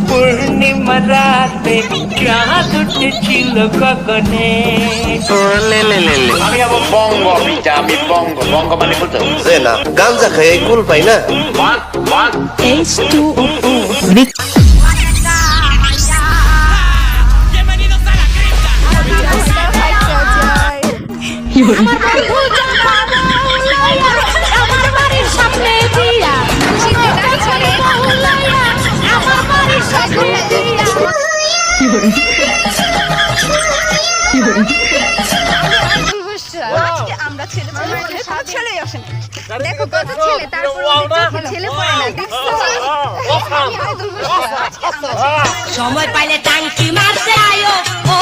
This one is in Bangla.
পূর্ণিমা রাতে চাঁদ উঠেছিল গগনে। আমি আবার বঙ্গ পিতা, আমি বঙ্গ বঙ্গ মানে বলতে যে না গাঞ্জা খাই কুল পাই না। আমরা ছেলে আসেন দেখো কত ছেলে, তারপর ছেলে পড়ে না সময় পাইলে টাঙ্কি মারতে আয়ো ও